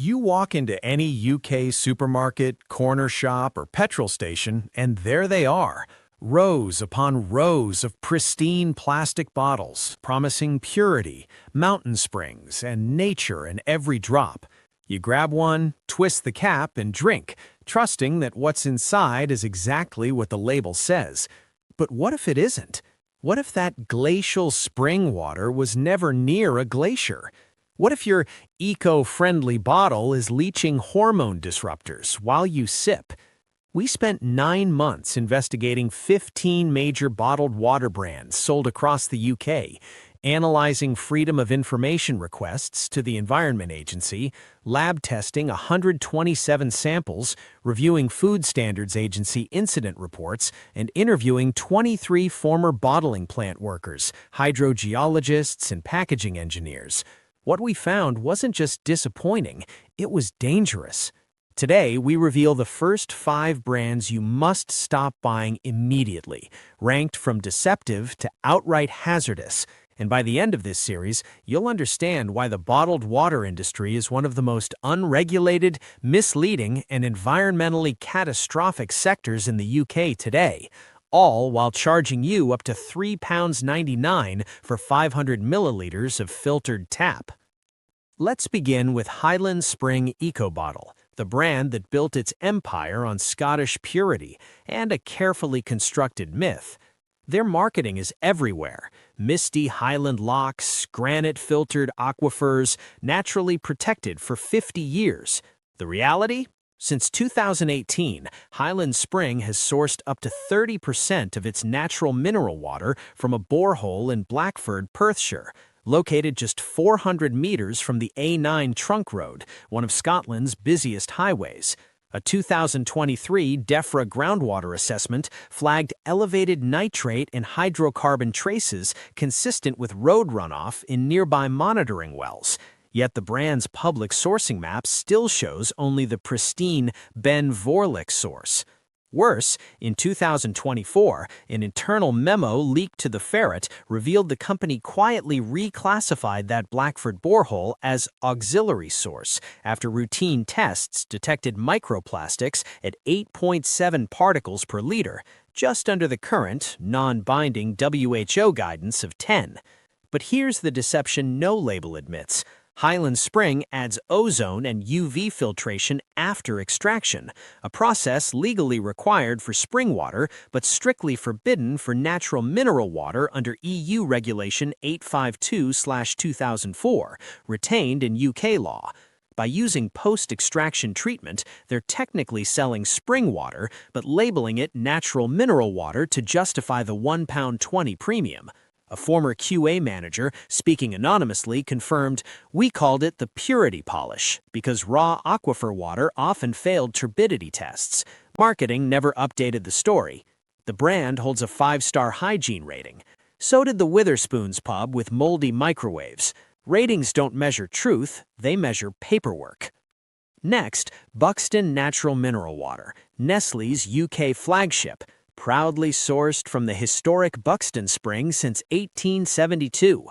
You walk into any UK supermarket, corner shop, or petrol station, and there they are, rows upon rows of pristine plastic bottles, promising purity, mountain springs, and nature in every drop. You grab one, twist the cap, and drink, trusting that what's inside is exactly what the label says. But what if it isn't? What if that glacial spring water was never near a glacier? What if your eco-friendly bottle is leaching hormone disruptors while you sip? We spent 9 months investigating 15 major bottled water brands sold across the UK, analyzing Freedom of Information requests to the Environment Agency, lab testing 127 samples, reviewing Food Standards Agency incident reports, and interviewing 23 former bottling plant workers, hydrogeologists, and packaging engineers. What we found wasn't just disappointing, it was dangerous. Today, we reveal the first 5 brands you must stop buying immediately, ranked from deceptive to outright hazardous. And by the end of this series, you'll understand why the bottled water industry is one of the most unregulated, misleading, and environmentally catastrophic sectors in the UK today, all while charging you up to £3.99 for 500 milliliters of filtered tap. Let's begin with Highland Spring Eco Bottle, the brand that built its empire on Scottish purity and a carefully constructed myth. Their marketing is everywhere: misty Highland locks, granite-filtered aquifers, naturally protected for 50 years. The reality? Since 2018, Highland Spring has sourced up to 30% of its natural mineral water from a borehole in Blackford, Perthshire, located just 400 meters from the A9 Trunk Road, one of Scotland's busiest highways. A 2023 DEFRA groundwater assessment flagged elevated nitrate and hydrocarbon traces consistent with road runoff in nearby monitoring wells. Yet the brand's public sourcing map still shows only the pristine Ben Vorlich source. Worse, in 2024, an internal memo leaked to the Ferret revealed the company quietly reclassified that Blackford borehole as auxiliary source after routine tests detected microplastics at 8.7 particles per liter, just under the current, non-binding WHO guidance of 10. But here's the deception no label admits. Highland Spring adds ozone and UV filtration after extraction, a process legally required for spring water but strictly forbidden for natural mineral water under EU Regulation 852/2004, retained in UK law. By using post-extraction treatment, they're technically selling spring water but labeling it natural mineral water to justify the £1.20 premium. A former QA manager, speaking anonymously, confirmed, "We called it the purity polish because raw aquifer water often failed turbidity tests. Marketing never updated the story." The brand holds a 5-star hygiene rating. So did the Witherspoon's pub with moldy microwaves. Ratings don't measure truth, they measure paperwork. Next, Buxton Natural Mineral Water, Nestle's UK flagship, proudly sourced from the historic Buxton Spring since 1872.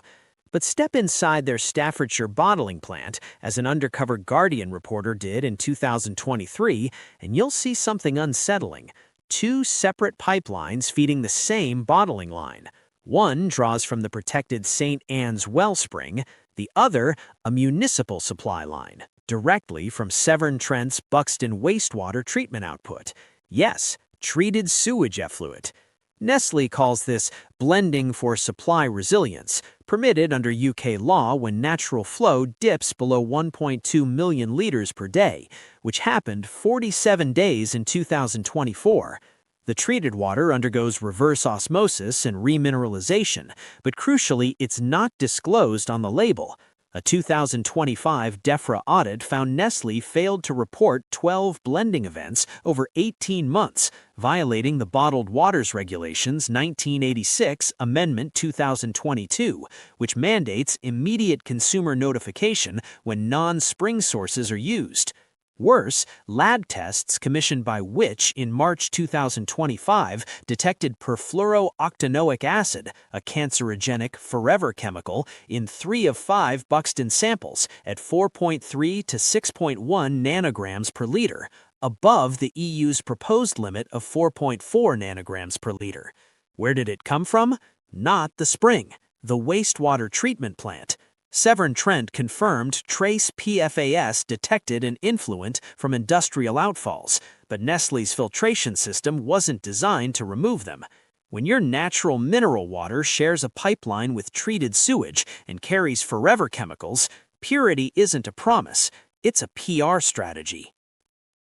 But step inside their Staffordshire bottling plant, as an undercover Guardian reporter did in 2023, and you'll see something unsettling. 2 separate pipelines feeding the same bottling line. One draws from the protected St. Anne's Wellspring, the other a municipal supply line, directly from Severn Trent's Buxton wastewater treatment output. Yes, treated sewage effluent. Nestle calls this blending for supply resilience, permitted under UK law when natural flow dips below 1.2 million liters per day, which happened 47 days in 2024. The treated water undergoes reverse osmosis and remineralization, but crucially, it's not disclosed on the label. A 2025 DEFRA audit found Nestle failed to report 12 blending events over 18 months, violating the Bottled Waters Regulations 1986 Amendment 2022, which mandates immediate consumer notification when non-spring sources are used. Worse, lab tests commissioned by Which in March 2025 detected perfluorooctanoic acid, a cancerogenic forever chemical, in 3 of 5 Buxton samples at 4.3 to 6.1 nanograms per liter, above the EU's proposed limit of 4.4 nanograms per liter. Where did it come from? Not the spring, the wastewater treatment plant. Severn Trent confirmed trace PFAS detected and influent from industrial outfalls, but Nestlé's filtration system wasn't designed to remove them. When your natural mineral water shares a pipeline with treated sewage and carries forever chemicals, purity isn't a promise, it's a PR strategy.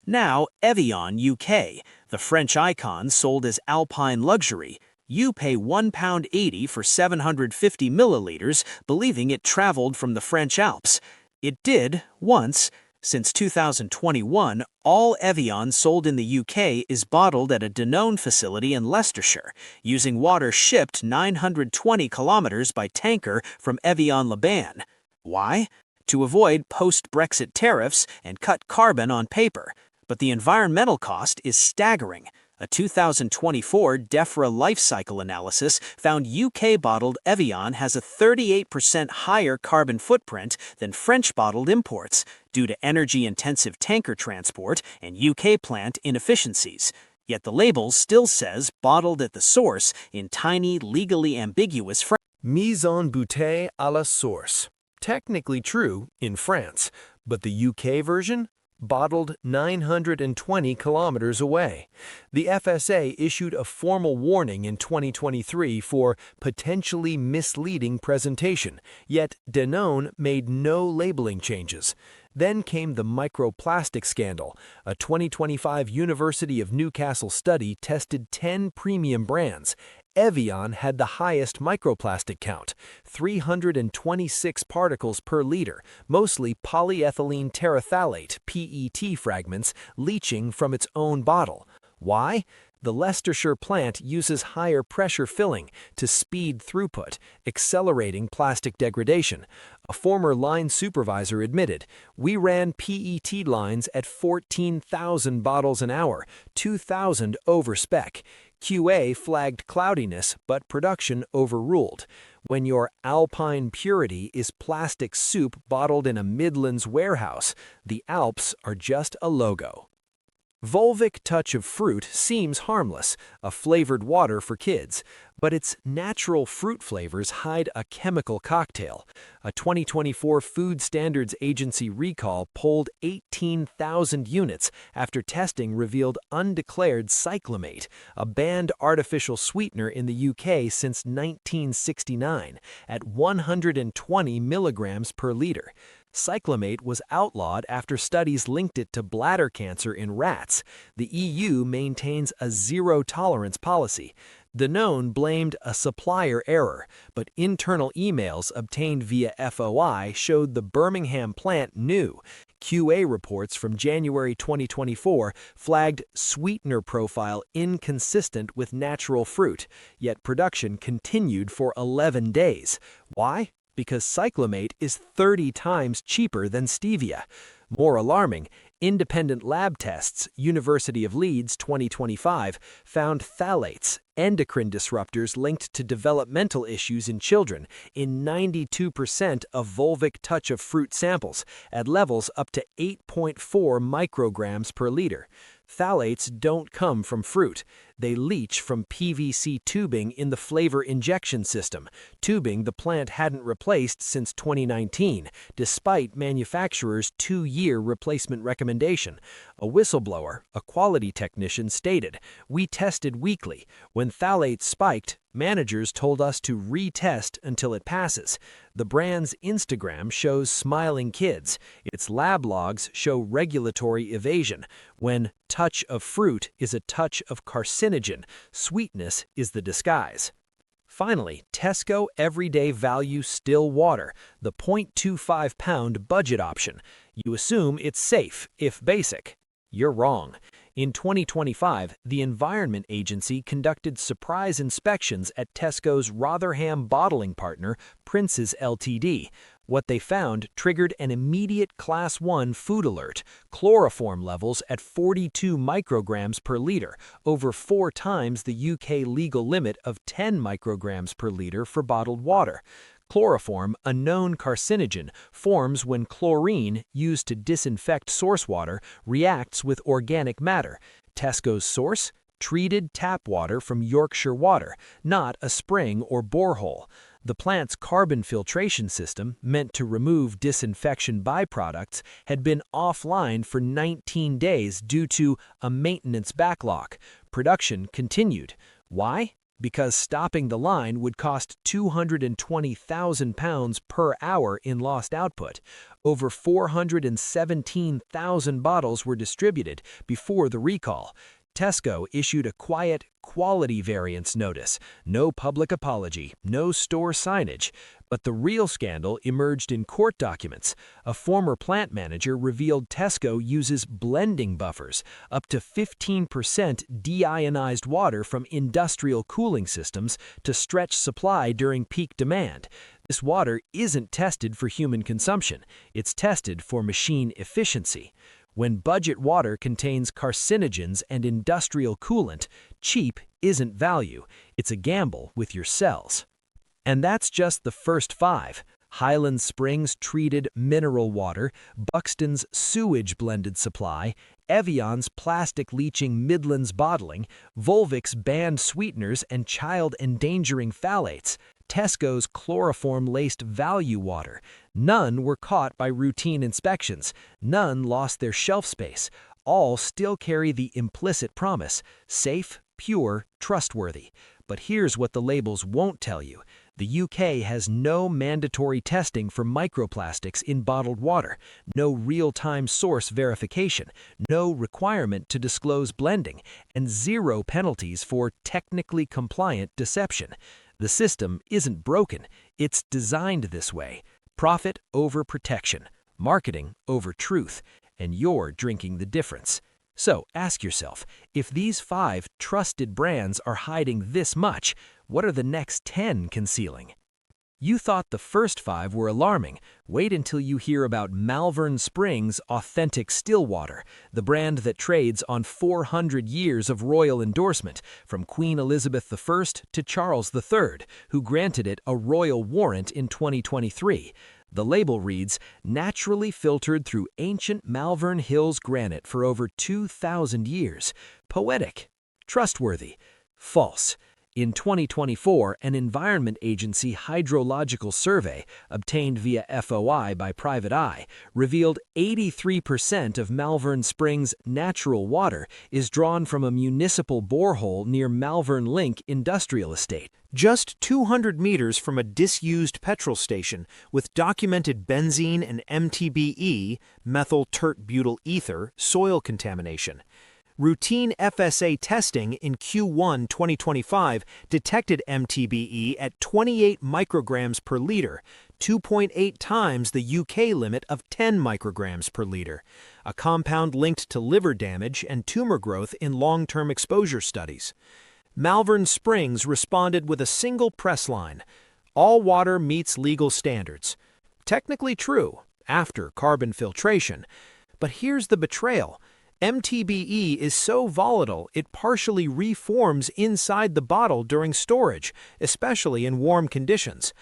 Now, Evian UK, the French icon sold as Alpine Luxury. You pay £1.80 for 750 milliliters, believing it traveled from the French Alps. It did, once. Since 2021, all Evian sold in the UK is bottled at a Danone facility in Leicestershire, using water shipped 920 kilometers by tanker from Evian-les-Bains. Why? To avoid post-Brexit tariffs and cut carbon on paper. But the environmental cost is staggering. A 2024 DEFRA life cycle analysis found UK-bottled Evian has a 38% higher carbon footprint than French-bottled imports, due to energy-intensive tanker transport and UK plant inefficiencies. Yet the label still says bottled at the source in tiny, legally ambiguous French. Mise en bouteille à la source. Technically true in France, but the UK version? Bottled 920 kilometers away. The FSA issued a formal warning in 2023 for potentially misleading presentation, yet Danone made no labeling changes. Then came the microplastic scandal. A 2025 University of Newcastle study tested 10 premium brands. Evian had the highest microplastic count, 326 particles per liter, mostly polyethylene terephthalate (PET) fragments leaching from its own bottle. Why? The Leicestershire plant uses higher pressure filling to speed throughput, accelerating plastic degradation. A former line supervisor admitted, "We ran PET lines at 14,000 bottles an hour, 2,000 over spec. QA flagged cloudiness, but production overruled. When your Alpine purity is plastic soup bottled in a Midlands warehouse, the Alps are just a logo." Volvic Touch of Fruit seems harmless, a flavored water for kids, but its natural fruit flavors hide a chemical cocktail. A 2024 Food Standards Agency recall polled 18,000 units after testing revealed undeclared cyclamate, a banned artificial sweetener in the UK since 1969, at 120 milligrams per liter. Cyclamate was outlawed after studies linked it to bladder cancer in rats. The EU maintains a zero-tolerance policy. Danone blamed a supplier error, but internal emails obtained via FOI showed the Birmingham plant knew. QA reports from January 2024 flagged sweetener profile inconsistent with natural fruit, yet production continued for 11 days. Why? Because cyclamate is 30 times cheaper than stevia. More alarming, independent lab tests, University of Leeds 2025, found phthalates, endocrine disruptors linked to developmental issues in children, in 92% of Volvic Touch of Fruit samples, at levels up to 8.4 micrograms per liter. Phthalates don't come from fruit. They leach from PVC tubing in the flavor injection system, tubing the plant hadn't replaced since 2019, despite manufacturers' 2-year replacement recommendation. A whistleblower, a quality technician, stated, "We tested weekly. When phthalates spiked, managers told us to retest until it passes." The brand's Instagram shows smiling kids. Its lab logs show regulatory evasion. When touch of fruit is a touch of carcinogen, sweetness is the disguise. Finally, Tesco Everyday Value Still Water, the 0.25-pound budget option. You assume it's safe, if basic. You're wrong. In 2025, the Environment Agency conducted surprise inspections at Tesco's Rotherham bottling partner, Princes Ltd. What they found triggered an immediate Class 1 food alert, chloroform levels at 42 micrograms per liter, over 4 times the UK legal limit of 10 micrograms per liter for bottled water. Chloroform, a known carcinogen, forms when chlorine, used to disinfect source water, reacts with organic matter. Tesco's source? Treated tap water from Yorkshire Water, not a spring or borehole. The plant's carbon filtration system, meant to remove disinfection byproducts, had been offline for 19 days due to a maintenance backlog. Production continued. Why? Because stopping the line would cost £220,000 per hour in lost output. Over 417,000 bottles were distributed before the recall. Tesco issued a quiet quality variance notice, no public apology, no store signage. But the real scandal emerged in court documents. A former plant manager revealed Tesco uses blending buffers, up to 15% deionized water from industrial cooling systems to stretch supply during peak demand. This water isn't tested for human consumption, it's tested for machine efficiency. When budget water contains carcinogens and industrial coolant, cheap isn't value, it's a gamble with your cells. And that's just the first 5. Highland Springs treated mineral water, Buxton's sewage blended supply, Evian's plastic leaching Midlands bottling, Volvic's banned sweeteners and child-endangering phthalates, Tesco's chloroform-laced value water. None were caught by routine inspections. None lost their shelf space. All still carry the implicit promise: safe, pure, trustworthy. But here's what the labels won't tell you. The UK has no mandatory testing for microplastics in bottled water, no real-time source verification, no requirement to disclose blending, and 0 penalties for technically compliant deception. The system isn't broken, it's designed this way. Profit over protection, marketing over truth, and you're drinking the difference. So ask yourself, if these 5 trusted brands are hiding this much, what are the next 10 concealing? You thought the first 5 were alarming. Wait until you hear about Malvern Springs Authentic Stillwater, the brand that trades on 400 years of royal endorsement, from Queen Elizabeth I to Charles III, who granted it a royal warrant in 2023. The label reads, naturally filtered through ancient Malvern Hills granite for over 2,000 years. Poetic. Trustworthy. False. In 2024, an Environment Agency hydrological survey, obtained via FOI by Private Eye, revealed 83% of Malvern Springs' natural water is drawn from a municipal borehole near Malvern Link Industrial Estate, just 200 meters from a disused petrol station with documented benzene and MTBE, methyl tert butyl ether, soil contamination. Routine FSA testing in Q1 2025 detected MTBE at 28 micrograms per liter, 2.8 times the UK limit of 10 micrograms per liter, a compound linked to liver damage and tumor growth in long-term exposure studies. Malvern Springs responded with a single press line: all water meets legal standards. Technically true, after carbon filtration. But here's the betrayal. MTBE is so volatile it partially reforms inside the bottle during storage, especially in warm conditions.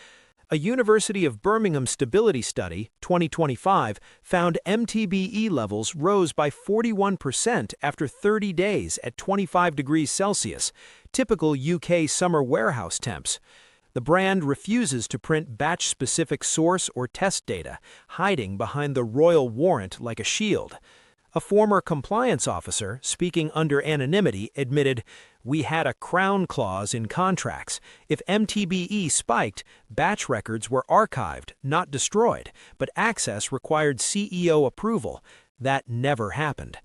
A University of Birmingham stability study, 2025, found MTBE levels rose by 41% after 30 days at 25 degrees Celsius, typical UK summer warehouse temps. The brand refuses to print batch-specific source or test data, hiding behind the royal warrant like a shield. A former compliance officer, speaking under anonymity, admitted, "We had a crown clause in contracts. If MTBE spiked, batch records were archived, not destroyed, but access required CEO approval. That never happened."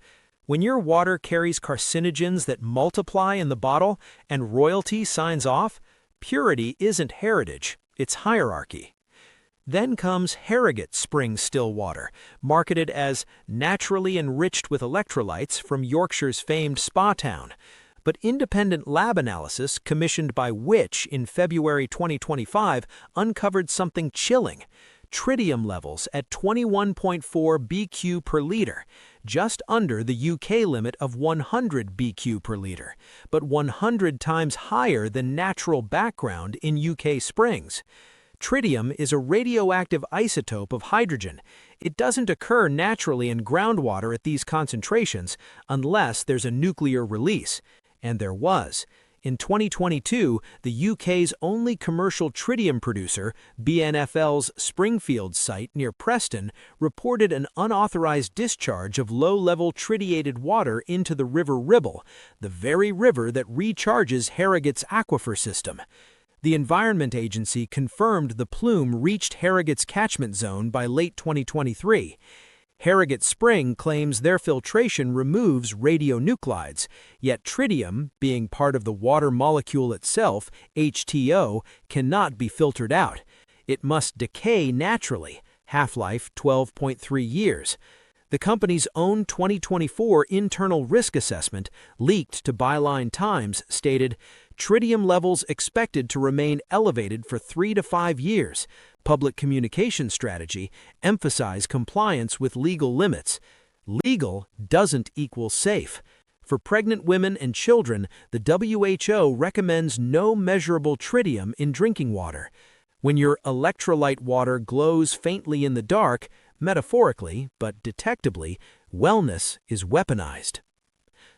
When your water carries carcinogens that multiply in the bottle and royalty signs off, purity isn't heritage, it's hierarchy. Then comes Harrogate Springs Stillwater, marketed as naturally enriched with electrolytes from Yorkshire's famed spa town. But independent lab analysis commissioned by Which in February 2025 uncovered something chilling. tritium levels at 21.4 BQ per liter, just under the UK limit of 100 BQ per liter, but 100 times higher than natural background in UK springs. Tritium is a radioactive isotope of hydrogen. It doesn't occur naturally in groundwater at these concentrations unless there's a nuclear release. And there was. In 2022, the UK's only commercial tritium producer, BNFL's Springfield site near Preston, reported an unauthorized discharge of low-level tritiated water into the River Ribble, the very river that recharges Harrogate's aquifer system. The Environment Agency confirmed the plume reached Harrogate's catchment zone by late 2023. Harrogate Spring claims their filtration removes radionuclides, yet tritium, being part of the water molecule itself, H2O, cannot be filtered out. It must decay naturally, half-life 12.3 years. The company's own 2024 internal risk assessment, leaked to Byline Times, stated, "Tritium levels expected to remain elevated for 3 to 5 years. Public communication strategy, emphasize compliance with legal limits. Legal doesn't equal safe. For pregnant women and children, the WHO recommends no measurable tritium in drinking water. When your electrolyte water glows faintly in the dark, metaphorically, but detectably, wellness is weaponized."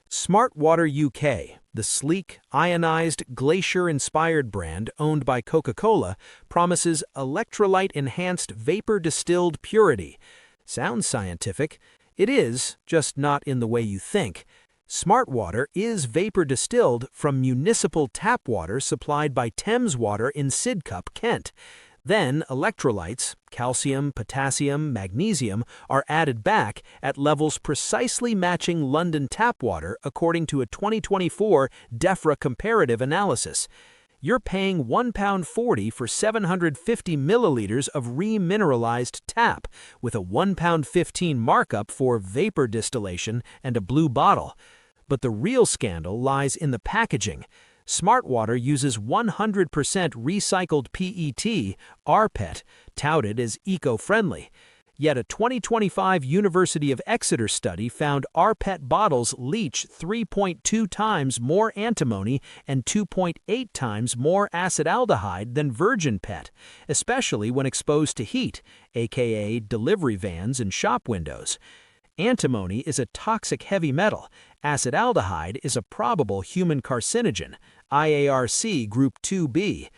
Smart Water UK, the sleek, ionized, glacier-inspired brand owned by Coca-Cola, promises electrolyte-enhanced vapor-distilled purity. Sounds scientific. It is, just not in the way you think. Smart Water is vapor-distilled from municipal tap water supplied by Thames Water in Sidcup, Kent. Then electrolytes, calcium, potassium, magnesium, are added back at levels precisely matching London tap water according to a 2024 DEFRA comparative analysis. You're paying £1.40 for 750 milliliters of remineralized tap, with a £1.15 markup for vapor distillation and a blue bottle. But the real scandal lies in the packaging. Smart Water uses 100% recycled PET, rPET, touted as eco-friendly. Yet a 2025 University of Exeter study found rPET bottles leach 3.2 times more antimony and 2.8 times more acetaldehyde than virgin PET, especially when exposed to heat, aka delivery vans and shop windows. Antimony is a toxic heavy metal. Acetaldehyde is a probable human carcinogen, IARC Group 2B.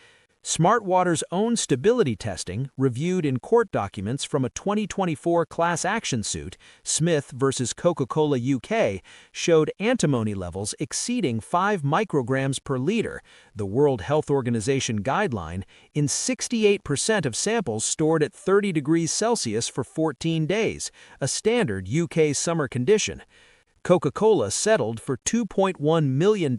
Smart Water's own stability testing, reviewed in court documents from a 2024 class action suit, Smith versus Coca-Cola UK, showed antimony levels exceeding 5 micrograms per liter, the World Health Organization guideline, in 68% of samples stored at 30 degrees Celsius for 14 days, a standard UK summer condition. Coca-Cola settled for $2.1 million,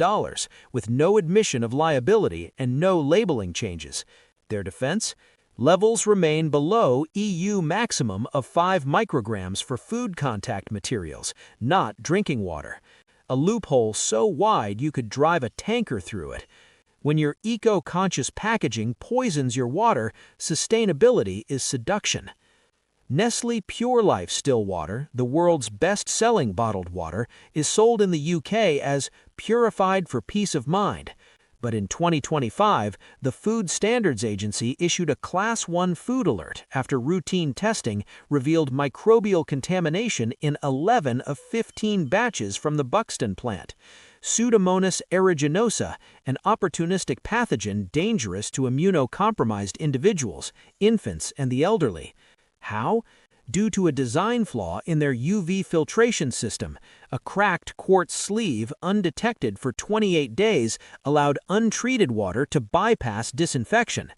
with no admission of liability and no labeling changes. Their defense? Levels remain below EU maximum of 5 micrograms for food contact materials, not drinking water. A loophole so wide you could drive a tanker through it. When your eco-conscious packaging poisons your water, sustainability is seduction. Nestle Pure Life still water, the world's best-selling bottled water, is sold in the UK as purified for peace of mind. But in 2025, the Food Standards Agency issued a Class 1 food alert after routine testing revealed microbial contamination in 11 of 15 batches from the Buxton plant. Pseudomonas aeruginosa, an opportunistic pathogen dangerous to immunocompromised individuals, infants, and the elderly. How? Due to a design flaw in their UV filtration system, a cracked quartz sleeve undetected for 28 days allowed untreated water to bypass disinfection.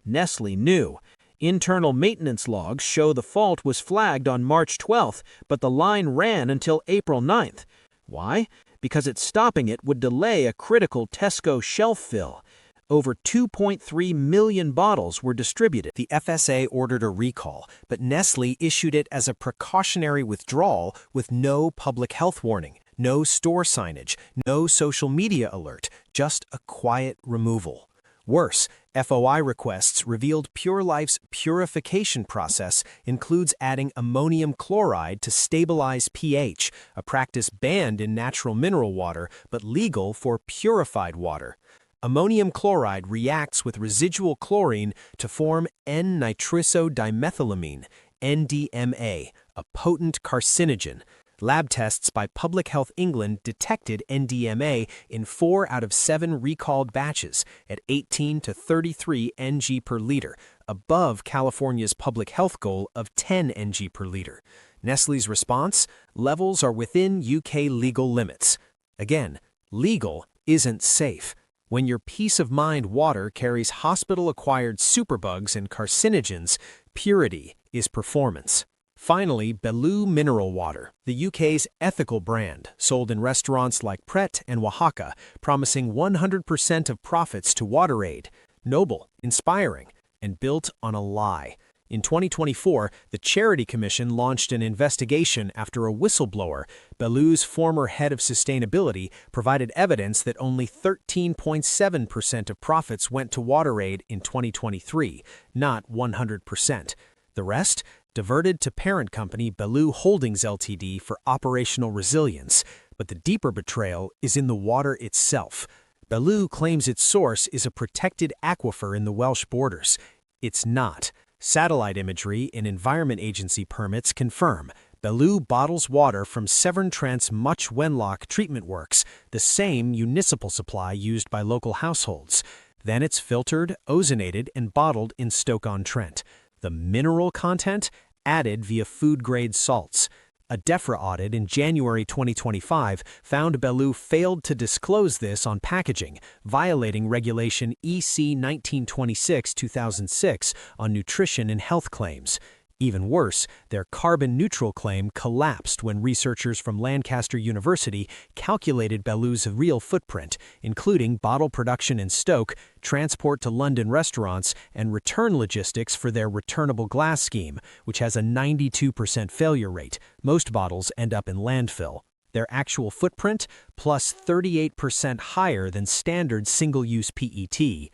Nestle knew. Internal maintenance logs show the fault was flagged on March 12th, but the line ran until April 9th. Why? Because stopping it would delay a critical Tesco shelf fill. Over 2.3 million bottles were distributed. The FSA ordered a recall, but Nestle issued it as a precautionary withdrawal with no public health warning, no store signage, no social media alert, just a quiet removal. Worse, FOI requests revealed Pure Life's purification process includes adding ammonium chloride to stabilize pH, a practice banned in natural mineral water but legal for purified water. Ammonium chloride reacts with residual chlorine to form N-nitroso-dimethylamine, NDMA, a potent carcinogen. Lab tests by Public Health England detected NDMA in 4 out of 7 recalled batches at 18 to 33 ng per liter, above California's public health goal of 10 ng per liter. Nestlé's response? Levels are within UK legal limits. Again, legal isn't safe. When your peace-of-mind water carries hospital-acquired superbugs and carcinogens, purity is performance. Finally, Bellew Mineral Water, the UK's ethical brand, sold in restaurants like Pret and Oaxaca, promising 100% of profits to WaterAid. Noble, inspiring, and built on a lie. In 2024, the Charity Commission launched an investigation after a whistleblower, Bellew's former head of sustainability, provided evidence that only 13.7% of profits went to WaterAid in 2023, not 100%. The rest? Diverted to parent company Bellew Holdings Ltd. for operational resilience. But the deeper betrayal is in the water itself. Bellew claims its source is a protected aquifer in the Welsh borders. It's not. Satellite imagery and Environment Agency permits confirm Bellew bottles water from Severn Trent's Much Wenlock Treatment Works, the same municipal supply used by local households. Then it's filtered, ozonated, and bottled in Stoke-on-Trent. The mineral content? Added via food-grade salts. A DEFRA audit in January 2025 found Bellew failed to disclose this on packaging, violating Regulation EC 1926-2006 on nutrition and health claims. Even worse, their carbon-neutral claim collapsed when researchers from Lancaster University calculated Bellew's real footprint, including bottle production in Stoke, transport to London restaurants, and return logistics for their returnable glass scheme, which has a 92% failure rate. Most bottles end up in landfill. Their actual footprint, plus 38% higher than standard single-use PET.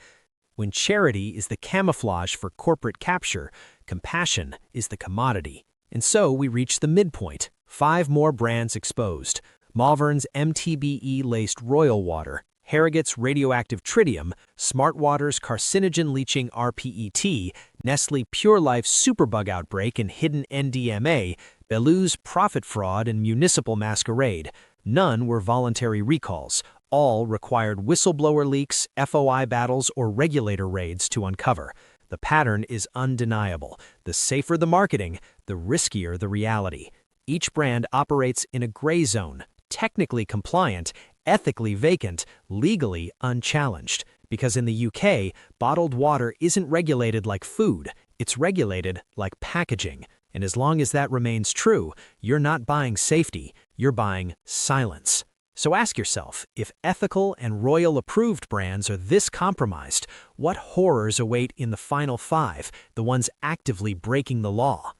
When charity is the camouflage for corporate capture, compassion is the commodity. And so we reach the midpoint. 5 more brands exposed. Malvern's MTBE-laced Royal Water, Harrogate's radioactive tritium, Smartwater's carcinogen-leaching rPET, Nestlé Pure Life superbug outbreak and hidden NDMA, Bellew's profit fraud and municipal masquerade. None were voluntary recalls. All required whistleblower leaks, FOI battles, or regulator raids to uncover. The pattern is undeniable. The safer the marketing, the riskier the reality. Each brand operates in a gray zone, technically compliant, ethically vacant, legally unchallenged. Because in the UK, bottled water isn't regulated like food, it's regulated like packaging. And as long as that remains true, you're not buying safety, you're buying silence. So ask yourself, if ethical and royal-approved brands are this compromised, what horrors await in the final 5, the ones actively breaking the law?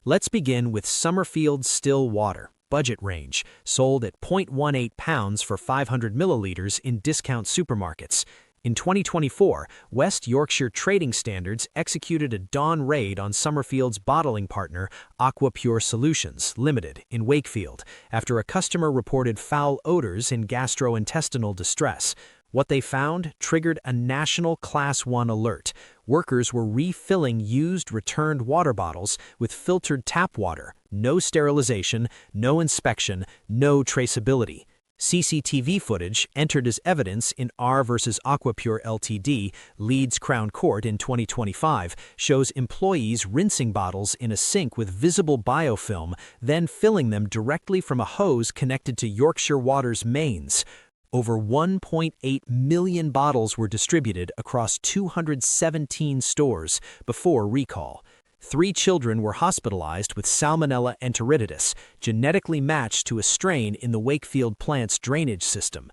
Let's begin with Summerfield Still Water, budget range, sold at £0.18 for 500 milliliters in discount supermarkets. In 2024, West Yorkshire Trading Standards executed a dawn raid on Summerfield's bottling partner, Aquapure Solutions Limited, in Wakefield, after a customer reported foul odors and gastrointestinal distress. What they found triggered a national Class 1 alert. Workers were refilling used returned water bottles with filtered tap water, no sterilization, no inspection, no traceability. CCTV footage entered as evidence in R versus Aquapure Ltd, Leeds Crown Court in 2025, shows employees rinsing bottles in a sink with visible biofilm, then filling them directly from a hose connected to Yorkshire Water's mains. Over 1.8 million bottles were distributed across 217 stores before recall. 3 children were hospitalized with Salmonella enteritidis, genetically matched to a strain in the Wakefield plant's drainage system.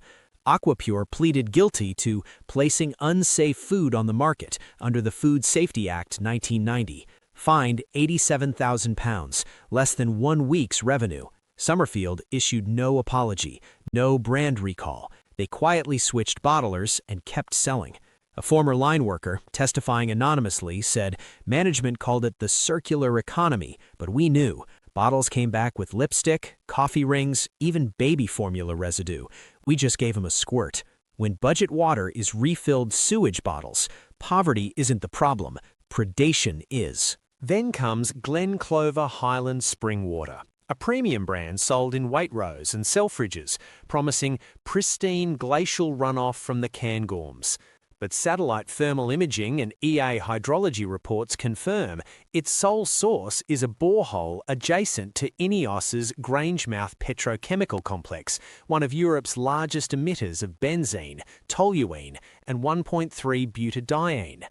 Aquapure pleaded guilty to placing unsafe food on the market under the Food Safety Act 1990. Fined £87,000, less than 1 week's revenue. Summerfield issued no apology, no brand recall. They quietly switched bottlers and kept selling. A former line worker, testifying anonymously, said management called it the circular economy, but we knew. Bottles came back with lipstick, coffee rings, even baby formula residue. We just gave them a squirt. When budget water is refilled sewage bottles, poverty isn't the problem, predation is. Then comes Glen Clover Highland Spring Water, a premium brand sold in Waitrose and Selfridges, promising pristine glacial runoff from the Cairngorms. But satellite thermal imaging and EA hydrology reports confirm its sole source is a borehole adjacent to Ineos's Grangemouth petrochemical complex, one of Europe's largest emitters of benzene, toluene, and 1,3-butadiene.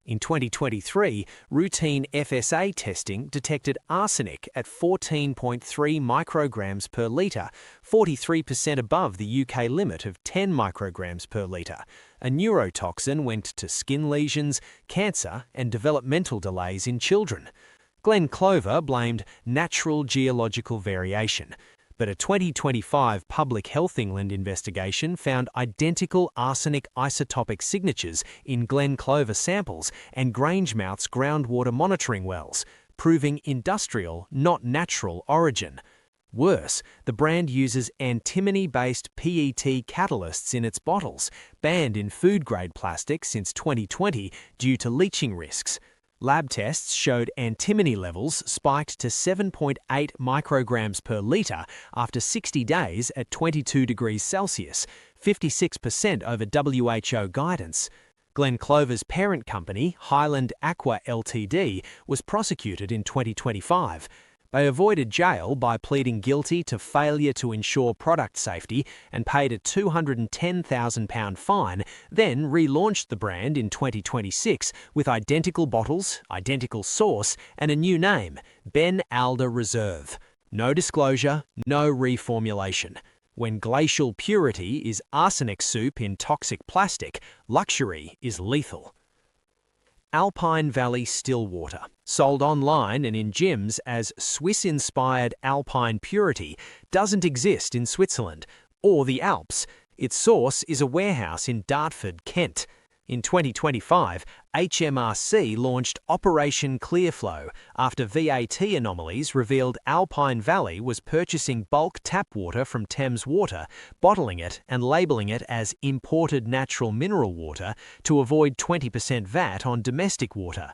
In 2023, routine FSA testing detected arsenic at 14.3 micrograms per litre, 43% above the UK limit of 10 micrograms per litre. A neurotoxin went to skin lesions, cancer, and developmental delays in children. Glen Clover blamed natural geological variation. But a 2025 Public Health England investigation found identical arsenic isotopic signatures in Glen Clover samples and Grangemouth's groundwater monitoring wells, proving industrial, not natural origin. Worse, the brand uses antimony-based PET catalysts in its bottles, banned in food-grade plastic since 2020 due to leaching risks. Lab tests showed antimony levels spiked to 7.8 micrograms per litre after 60 days at 22 degrees Celsius, 56% over WHO guidance. Glen Clover's parent company, Highland Aqua Ltd, was prosecuted in 2025. They avoided jail by pleading guilty to failure to ensure product safety and paid a £210,000 fine, then relaunched the brand in 2026 with identical bottles, identical source, and a new name, Ben Alder Reserve. No disclosure, no reformulation. When glacial purity is arsenic soup in toxic plastic, luxury is lethal. Alpine Valley Still Water, sold online and in gyms as Swiss-inspired Alpine Purity, doesn't exist in Switzerland or the Alps. Its source is a warehouse in Dartford, Kent. In 2025, HMRC launched Operation Clearflow after VAT anomalies revealed Alpine Valley was purchasing bulk tap water from Thames Water, bottling it and labelling it as imported natural mineral water to avoid 20% VAT on domestic water.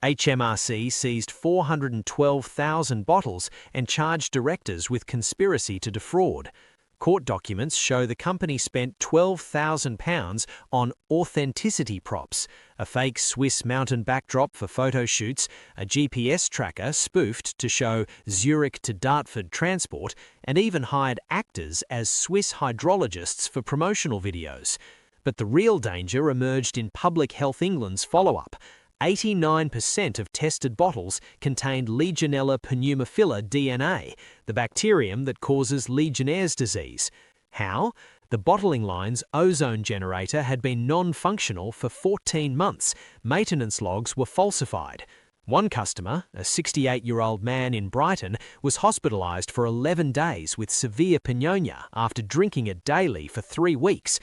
HMRC seized 412,000 bottles and charged directors with conspiracy to defraud. Court documents show the company spent £12,000 on authenticity props, a fake Swiss mountain backdrop for photo shoots, a GPS tracker spoofed to show Zurich to Dartford transport, and even hired actors as Swiss hydrologists for promotional videos. But the real danger emerged in Public Health England's follow-up. 89% of tested bottles contained Legionella pneumophila DNA, the bacterium that causes Legionnaire's disease. How? The bottling line's ozone generator had been non-functional for 14 months. Maintenance logs were falsified. One customer, a 68-year-old man in Brighton, was hospitalised for 11 days with severe pneumonia after drinking it daily for 3 weeks.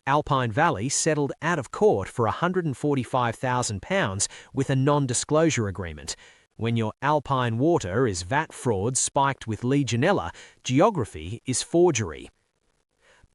Alpine Valley settled out of court for £145,000 with a non-disclosure agreement. When your Alpine water is VAT fraud spiked with Legionella, geography is forgery.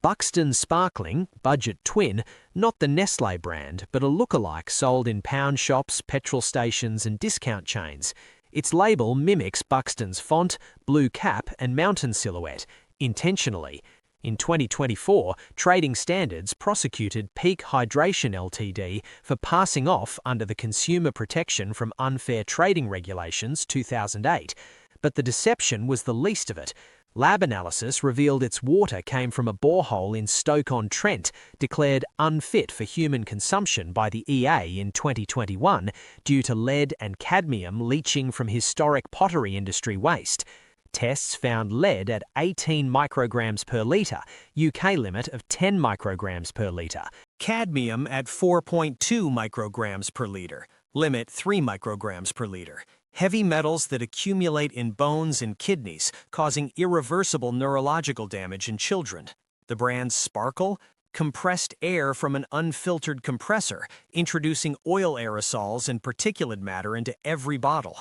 Buxton Sparkling, budget twin, not the Nestlé brand, but a lookalike sold in pound shops, petrol stations and discount chains. Its label mimics Buxton's font, blue cap and mountain silhouette, intentionally. In 2024, Trading Standards prosecuted Peak Hydration Ltd for passing off under the Consumer Protection from Unfair Trading Regulations 2008. But the deception was the least of it. Lab analysis revealed its water came from a borehole in Stoke-on-Trent, declared unfit for human consumption by the EA in 2021 due to lead and cadmium leaching from historic pottery industry waste. Tests found lead at 18 micrograms per litre, UK limit of 10 micrograms per litre. Cadmium at 4.2 micrograms per litre, limit 3 micrograms per litre. Heavy metals that accumulate in bones and kidneys, causing irreversible neurological damage in children. The brands Sparkle, compressed air from an unfiltered compressor, introducing oil aerosols and particulate matter into every bottle.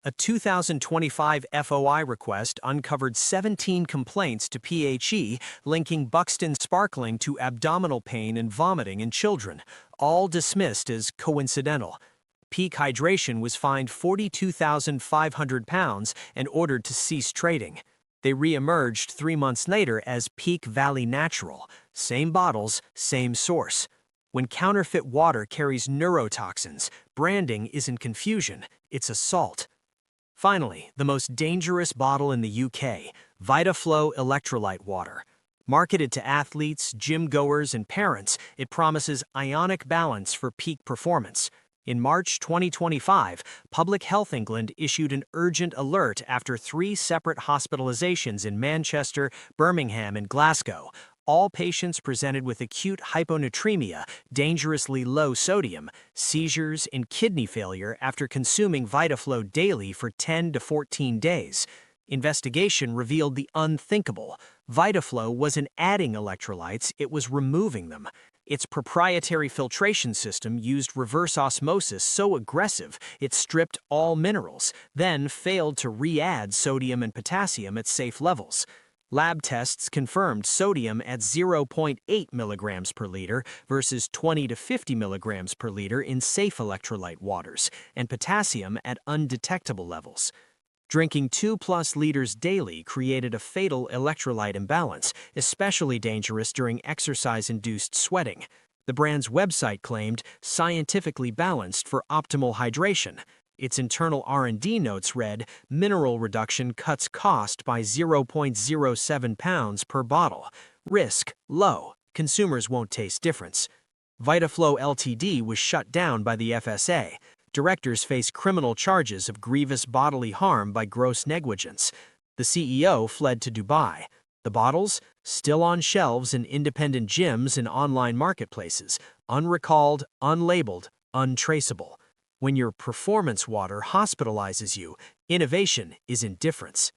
A 2025 FOI request uncovered 17 complaints to PHE linking Buxton Sparkling to abdominal pain and vomiting in children, all dismissed as coincidental. Peak Hydration was fined £42,500 and ordered to cease trading. They re-emerged 3 months later as Peak Valley Natural. Same bottles, same source. When counterfeit water carries neurotoxins, branding isn't confusion, it's assault. Finally, the most dangerous bottle in the UK, VitaFlow Electrolyte Water. Marketed to athletes, gym goers, and parents, it promises ionic balance for peak performance. In March 2025, Public Health England issued an urgent alert after 3 separate hospitalizations in Manchester, Birmingham, and Glasgow. All patients presented with acute hyponatremia, dangerously low sodium, seizures, and kidney failure after consuming VitaFlow daily for 10 to 14 days. Investigation revealed the unthinkable. VitaFlow wasn't adding electrolytes, it was removing them. Its proprietary filtration system used reverse osmosis so aggressive it stripped all minerals, then failed to re-add sodium and potassium at safe levels. Lab tests confirmed sodium at 0.8 milligrams per liter versus 20 to 50 milligrams per liter in safe electrolyte waters, and potassium at undetectable levels. Drinking 2+ liters daily created a fatal electrolyte imbalance, especially dangerous during exercise-induced sweating. The brand's website claimed scientifically balanced for optimal hydration. Its internal R&D notes read, mineral reduction cuts cost by 0.07 pounds per bottle. Risk low. Consumers won't taste difference. VitaFlow Ltd was shut down by the FSA. Directors face criminal charges of grievous bodily harm by gross negligence. The CEO fled to Dubai. The bottles? Still on shelves in independent gyms and online marketplaces. Unrecalled, unlabeled, untraceable. When your performance water hospitalizes you, innovation is indifference.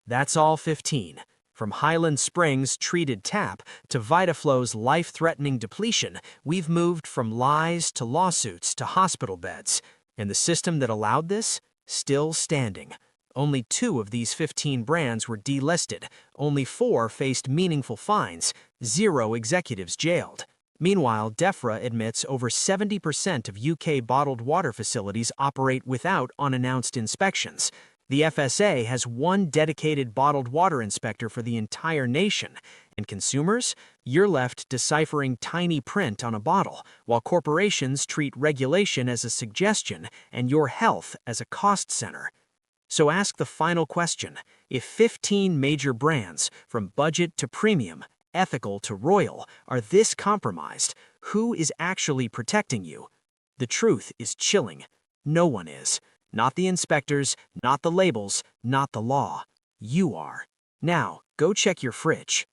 That's all 15. From Highland Springs' treated tap to VitaFlow's life-threatening depletion, we've moved from lies to lawsuits to hospital beds. And the system that allowed this? Still standing. Only 2 of these 15 brands were delisted. Only 4 faced meaningful fines. 0 executives jailed. Meanwhile, DEFRA admits over 70% of UK bottled water facilities operate without unannounced inspections. The FSA has 1 dedicated bottled water inspector for the entire nation. And consumers? You're left deciphering tiny print on a bottle, while corporations treat regulation as a suggestion and your health as a cost center. So ask the final question. If 15 major brands, from budget to premium, ethical to royal, are this compromised, who is actually protecting you? The truth is chilling. No one is. Not the inspectors, not the labels, not the law. You are. Now, go check your fridge.